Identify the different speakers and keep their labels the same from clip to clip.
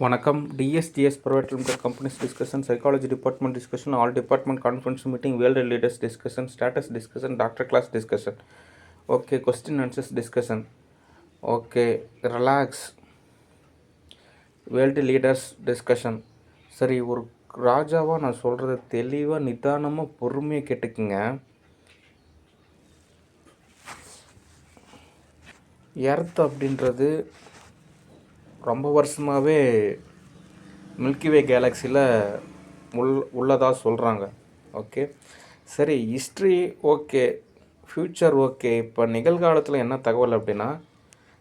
Speaker 1: வணக்கம். டிஎஸ்டிஎஸ் Private Limited Companies discussion, Psychology Department discussion, All Department Conference meeting, World Leaders discussion, Status discussion, Doctor class discussion. Okay, question answers discussion. Okay, relax. World Leaders discussion. சரி, ஒரு ராஜாவாக நான் சொல்கிறத தெளிவாக நிதானமாக பொறுமையாக கேட்டுக்குங்க. எர்த் அப்படின்றது ரொம்ப வருஷமாகவே மில்கிவே கேலக்ஸியில் உள்ளதாக சொல்கிறாங்க. ஓகே, சரி, ஹிஸ்ட்ரி ஓகே, ஃப்யூச்சர் ஓகே. இப்போ நிகழ்காலத்தில் என்ன தகவல் அப்படின்னா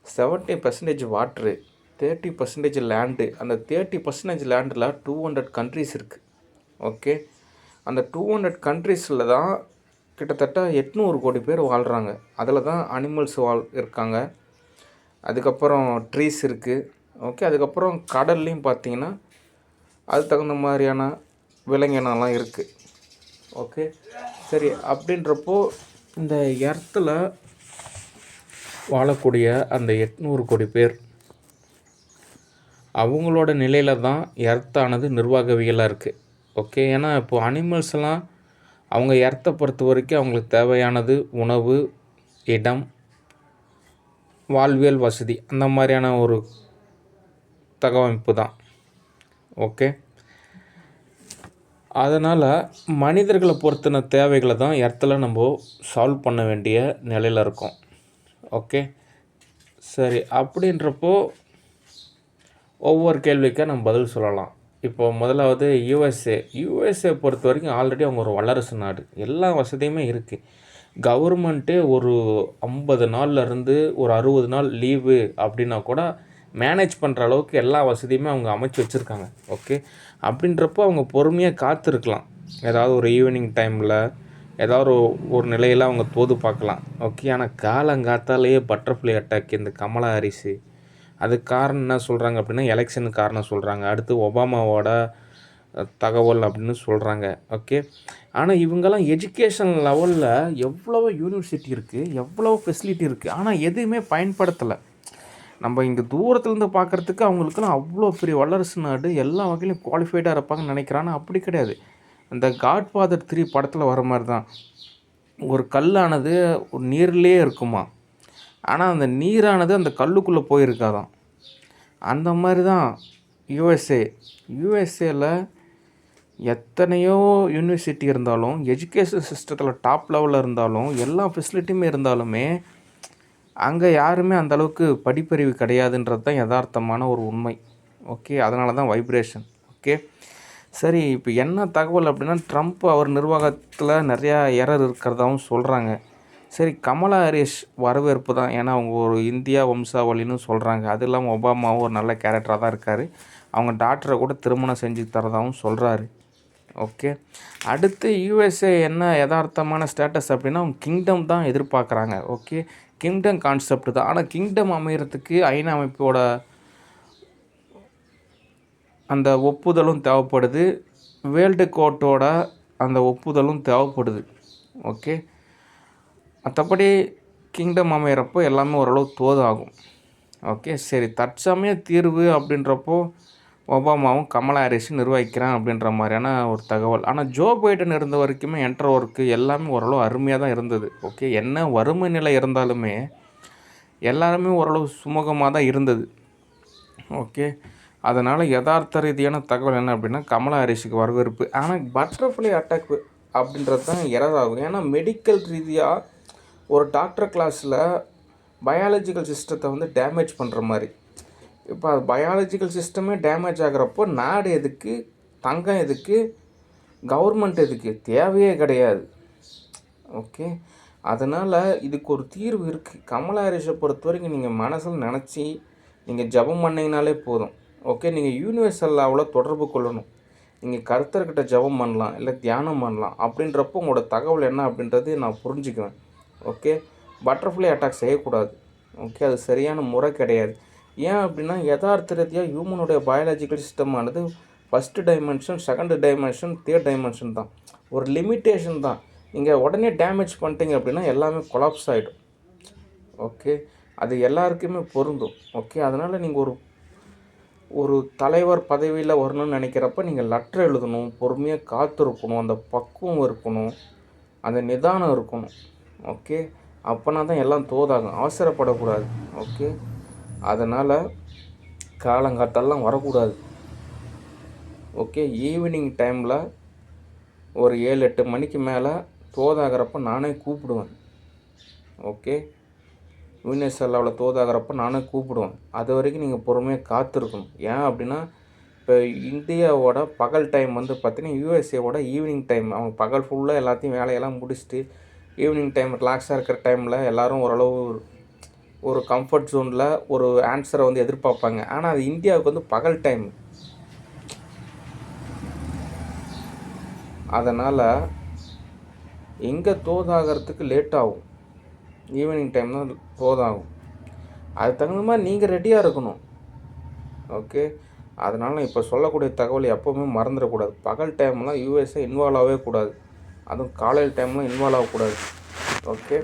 Speaker 1: 70% வாட்ரு, 30% லேண்டு. அந்த 30% லேண்டில் 200 கண்ட்ரிஸ் இருக்குது. ஓகே, அந்த 200 கண்ட்ரிஸில் தான் கிட்டத்தட்ட 800 கோடி பேர் வாழ்கிறாங்க. அதில் தான் அனிமல்ஸ் இருக்காங்க, அதுக்கப்புறம் ட்ரீஸ் இருக்குது. ஓகே, அதுக்கப்புறம் கடல்லையும் பார்த்திங்கன்னா அது தகுந்த மாதிரியான விலங்கினம்லாம் இருக்குது. ஓகே, சரி, அப்படின்றப்போ இந்த எர்த்தில் வாழக்கூடிய அந்த 800 கோடி பேர் அவங்களோட நிலையில் தான் எர்த்தானது நிர்வாகவியலாக இருக்குது. ஓகே, ஏன்னா இப்போது அனிமல்ஸ்லாம் அவங்க எர்த்தை பொறுத்த வரைக்கும் அவங்களுக்கு தேவையானது உணவு, இடம், வாழ்வியல் வசதி, அந்த மாதிரியான ஒரு தகவமைப்பு தான். ஓகே, அதனால் மனிதர்களை பொறுத்தின தேவைகளை தான் எர்த்தில் நம்ம சால்வ் பண்ண வேண்டிய நிலையில் இருக்கோம். ஓகே, சரி, அப்படின்றப்போ ஒவ்வொரு கேள்விக்காக நம்ம பதில் சொல்லலாம். இப்போ முதலாவது யூஎஸ்ஏ பொறுத்த வரைக்கும் ஆல்ரெடி அவங்க ஒரு வல்லரசு நாடு, எல்லா வசதியுமே இருக்குது. கவர்மெண்ட்டே ஒரு 50 நாள்லேருந்து ஒரு 60 நாள் லீவு அப்படின்னா கூட மேனேஜ் பண்ணுற அளவுக்கு எல்லா வசதியுமே அவங்க அமைச்சு வச்சுருக்காங்க. ஓகே, அப்படின்றப்போ அவங்க பொறுமையாக காத்திருக்கலாம். ஏதாவது ஒரு ஈவினிங் டைமில் ஏதாவது ஒரு நிலையில் அவங்க தோது பார்க்கலாம். ஓகே, ஆனால் காலங்காத்தாலேயே பட்டர்ஃப்ளை அட்டாக் இந்த கமலா ஹாரிஸு, அதுக்கு காரணம் என்ன சொல்கிறாங்க அப்படின்னா எலெக்ஷனுக்கு காரணம் சொல்கிறாங்க. அடுத்து ஒபாமாவோட தகவல் அப்படின்னு சொல்கிறாங்க. ஓகே, ஆனால் இவங்கெல்லாம் எஜுகேஷன் லெவலில் எவ்வளோ யூனிவர்சிட்டி இருக்குது, எவ்வளோ ஃபெசிலிட்டி இருக்குது, ஆனால் எதுவுமே பயன்படுத்தலை. நம்ம இங்கே தூரத்துலேருந்து பார்க்குறதுக்கு அவங்களுக்குலாம் அவ்வளோ பெரிய வல்லரசு நாடு, எல்லா வகையிலும் குவாலிஃபைடாக இருப்பாங்கன்னு நினைக்கிறான். அப்படி கிடையாது. அந்த காட்ஃபாதர் 3 படத்தில் வர மாதிரி தான் ஒரு கல்லானது ஒரு நீர்லேயே இருக்குமா, ஆனால் அந்த நீரானது அந்த கல்லுக்குள்ளே போயிருக்காதான். அந்த மாதிரி தான் யூஎஸ்ஏல எத்தனையோ யூனிவர்சிட்டி இருந்தாலும், எஜுகேஷன் சிஸ்டத்தில் டாப் லெவலில் இருந்தாலும், எல்லா ஃபெசிலிட்டியுமே இருந்தாலுமே அங்கே யாருமே அந்தளவுக்கு படிப்பறிவு கிடையாதுன்றது தான் யதார்த்தமான ஒரு உண்மை. ஓகே, அதனால தான் வைப்ரேஷன். ஓகே, சரி, இப்போ என்ன தகவல் அப்படின்னா ட்ரம்ப் அவர் நிர்வாகத்தில் நிறையா எரர் இருக்கிறதாகவும் சொல்கிறாங்க. சரி, கமலா ஹாரிஸ் வரவேற்பு தான், ஏன்னா அவங்க ஒரு இந்தியா வம்சாவளின்னு சொல்கிறாங்க. அது இல்லாமல் ஒபாமாவும் ஒரு நல்ல கேரக்டராக தான் இருக்கார். அவங்க டாக்டரை கூட திருமணம் செஞ்சு தரதாகவும் சொல்கிறாரு. ஓகே, அடுத்து யூஎஸ்ஏ என்ன யதார்த்தமான ஸ்டேட்டஸ் அப்படின்னா அவங்க கிங்டம் தான் எதிர்பார்க்குறாங்க. ஓகே, கிங்டம் கான்செப்ட் தான். ஆனால் கிங்டம் அமைகிறதுக்கு ஐநா அமைப்போட அந்த ஒப்புதலும் தேவைப்படுது, வேர்ல்டு கோர்ட்டோட அந்த ஒப்புதலும் தேவைப்படுது. ஓகே, மற்றபடி கிங்டம் அமைகிறப்போ எல்லாமே ஓரளவு தோதாகும். ஓகே, சரி, தற்சமய தீர்வு அப்படின்றப்போ ஒபாமாவும் கமலா ஹாரிஸும் நிர்வகிக்கிறான் அப்படின்ற மாதிரியான ஒரு தகவல். ஆனால் ஜோ பைடன் இருந்த வரைக்குமே என்ட்ரு ஒர்க்கு எல்லாமே ஓரளவு அருமையாக தான் இருந்தது. ஓகே, என்ன வறுமை நிலை இருந்தாலுமே எல்லாருமே ஓரளவு சுமூகமாக தான் இருந்தது. ஓகே, அதனால் யதார்த்த ரீதியான தகவல் என்ன அப்படின்னா கமலா ஹாரிஸுக்கு வரவேற்பு. ஆனால் பட்டர்ஃப்ளை அட்டாக் அப்படின்றது தான் எரர் ஆகும். ஏன்னா மெடிக்கல் ரீதியாக ஒரு டாக்டர் கிளாஸில் பயாலஜிக்கல் சிஸ்டத்தை டேமேஜ் பண்ணுற மாதிரி. இப்போ அது பயாலஜிக்கல் சிஸ்டமே டேமேஜ் ஆகிறப்போ நாடு எதுக்கு, தங்கம் எதுக்கு, கவர்மெண்ட் எதுக்கு, தேவையே கிடையாது. ஓகே, அதனால் இதுக்கு ஒரு தீர்வு இருக்குது. கமலா ஹாரிஸை பொறுத்த வரைக்கும் நீங்கள் மனசில் நினச்சி நீங்கள் ஜபம் பண்ணிங்கனாலே போதும். ஓகே, நீங்கள் யூனிவர்சல் லெவலில் தொடர்பு கொள்ளணும். நீங்கள் கர்த்தர்கிட்ட ஜபம் பண்ணலாம், இல்லை தியானம் பண்ணலாம். அப்படின்றப்போ உங்களோட தகவல் என்ன அப்படின்றது நான் புரிஞ்சுக்குவேன். ஓகே, பட்டர்ஃப்ளை அட்டாக் செய்யக்கூடாது. ஓகே, அது சரியான முறை கிடையாது. ஏன் அப்படின்னா யதார்த்த ரீதியாக ஹியூமனுடைய பயாலஜிக்கல் சிஸ்டமானது first dimension, second dimension, third dimension தான். ஒரு லிமிட்டேஷன் தான். நீங்கள் உடனே டேமேஜ் பண்ணிட்டீங்க அப்படின்னா எல்லாமே கொலாப்ஸ் ஆகிடும். ஓகே, அது எல்லாருக்குமே பொருந்தும். ஓகே, அதனால் நீங்கள் ஒரு ஒரு தலைவர் பதவியில் வரணும்னு நினைக்கிறப்ப நீங்கள் லெட்டர் எழுதணும், பொறுமையாக காத்திருக்கணும், அந்த பக்குவம் இருக்கணும், அந்த நிதானம் இருக்கணும். ஓகே, அப்போனா தான் எல்லாம் தோதாகும். அவசரப்படக்கூடாது. ஓகே, அதனால் காலங்காத்தாலாம் வரக்கூடாது. ஓகே, ஈவினிங் டைமில் ஒரு 7-8 மணிக்கு மேலே தோதாகிறப்ப நானே கூப்பிடுவேன். ஓகே, யூனிஎஸ்எல்லில் தோதாகிறப்ப நானே கூப்பிடுவேன். அது வரைக்கும் நீங்கள் பொறுமையாக காத்திருக்கணும். ஏன் அப்படின்னா, இப்போ இந்தியாவோட பகல் டைம் வந்து பார்த்திங்கன்னா யூஎஸ்ஏவோட ஈவினிங் டைம். அவங்க பகல் ஃபுல்லாக எல்லாத்தையும் வேலையெல்லாம் முடிச்சுட்டு ஈவினிங் டைம் ரிலாக்ஸாக இருக்கிற டைமில் எல்லோரும் ஓரளவு ஒரு கம்ஃபர்ட் ஜோனில் ஒரு ஆன்சரை வந்து எதிர்பார்ப்பாங்க. ஆனால் அது இந்தியாவுக்கு வந்து பகல் டைம். அதனால் எங்கே தோதாகிறதுக்கு லேட் ஆகும், ஈவினிங் டைம் தான் தோதாகும். அதுக்கு தகுந்த மாதிரி நீங்கள் ரெடியாக இருக்கணும். ஓகே, அதனால் இப்போ சொல்லக்கூடிய தகவல் எப்போவுமே மறந்துடக்கூடாது. பகல் டைம்லாம் யூஎஸ்ஏ இன்வால்வ் ஆகவே கூடாது, அதுவும் காலையில் டைம்லாம் இன்வால்வ் ஆகக்கூடாது. ஓகே,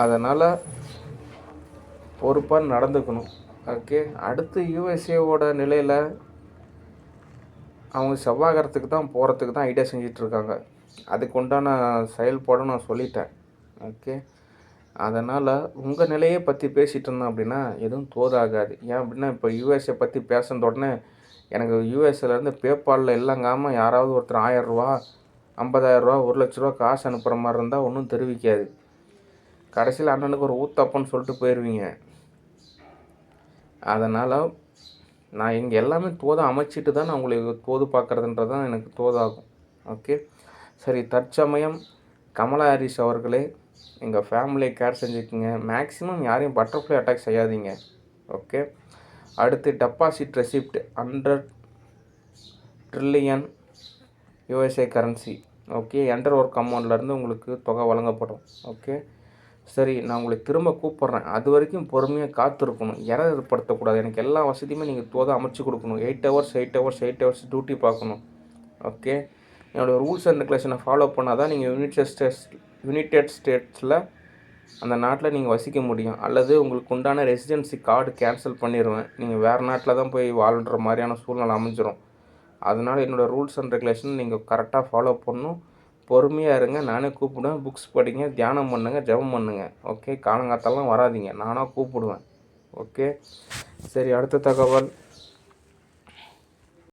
Speaker 1: அதனால் பொறுப்பாக நடந்துக்கணும். ஓகே, அடுத்து யூஎஸ்ஏவோட நிலையில் அவங்க செவ்வாய்க்கிரகத்துக்கு தான் போகிறதுக்கு தான் ஐடியா செஞ்சிட்ருக்காங்க. அதுக்கு உண்டான செயல்பாடும் நான் சொல்லிட்டேன். ஓகே, அதனால் உங்கள் நிலையை பற்றி பேசிகிட்டு இருந்தேன் அப்படின்னா எதுவும் தோதாகாது. ஏன் அப்படின்னா இப்போ யூஎஸ்ஏ பற்றி பேசுனத உடனே எனக்கு யூஎஸ்ஏலேருந்து பேபாலில் இல்லைங்காமல் யாராவது ஒருத்தர் 1000 ரூபா, 50,000 ரூபா, 1,00,000 ரூபா காசு அனுப்புகிற மாதிரி இருந்தால் ஒன்றும் தெரிவிக்காது. கடைசியில் அண்ணனுக்கு ஒரு ஊத்தப்பன்னு சொல்லிட்டு போயிடுவீங்க. அதனால் நான் இங்கே எல்லாமே தோதை அமைச்சிட்டு தான் நான் உங்களுக்கு தோது பார்க்குறதுன்றது தான் எனக்கு தோதாகும். ஓகே, சரி, தற்சமயம் கமலா ஹாரிஸ் அவர்களே எங்கள் ஃபேமிலியை கேர் செஞ்சுக்குங்க. மேக்ஸிமம் யாரையும் பட்டர்ஃப்ளை அட்டாக் செய்யாதீங்க. ஓகே, அடுத்து deposit receipt 100 trillion USA currency. Okay, enter work அமௌண்ட்லேருந்து உங்களுக்கு தொகை வழங்கப்படும். ஓகே, சரி, நான் உங்களை திரும்ப கூப்பிட்றேன். அது வரைக்கும் பொறுமையாக காத்திருக்கணும், ஏற்படுத்தக்கூடாது. எனக்கு எல்லா வசதியுமே நீங்கள் தோதை அமைச்சு கொடுக்கணும். 8 ஹவர்ஸ் டியூட்டி பார்க்கணும். ஓகே, என்னோடய ரூல்ஸ் அண்ட் ரெகுலேஷனை ஃபாலோ பண்ணால் தான் நீங்கள் யுனைடெட் ஸ்டேட்ஸில் அந்த நாட்டில் நீங்கள் வசிக்க முடியும். அல்லது உங்களுக்கு உண்டான ரெசிடென்சி கார்டு கேன்சல் பண்ணிடுவேன். நீங்கள் வேறு நாட்டில் தான் போய் வாழ்கிற மாதிரியான சூழ்நிலை அமைஞ்சிரும். அதனால் என்னோடய ரூல்ஸ் அண்ட் ரெகுலேஷன் நீங்கள் கரெக்டாக ஃபாலோ பண்ணணும். பொறுமையாக இருங்க, நானே கூப்பிடுவேன். புக்ஸ் படிங்க, தியானம் பண்ணுங்கள், ஜெபம் பண்ணுங்கள். ஓகே, காலங்காத்தாலாம் வராதிங்க, நானாக கூப்பிடுவேன். ஓகே, சரி, அடுத்த தகவல்.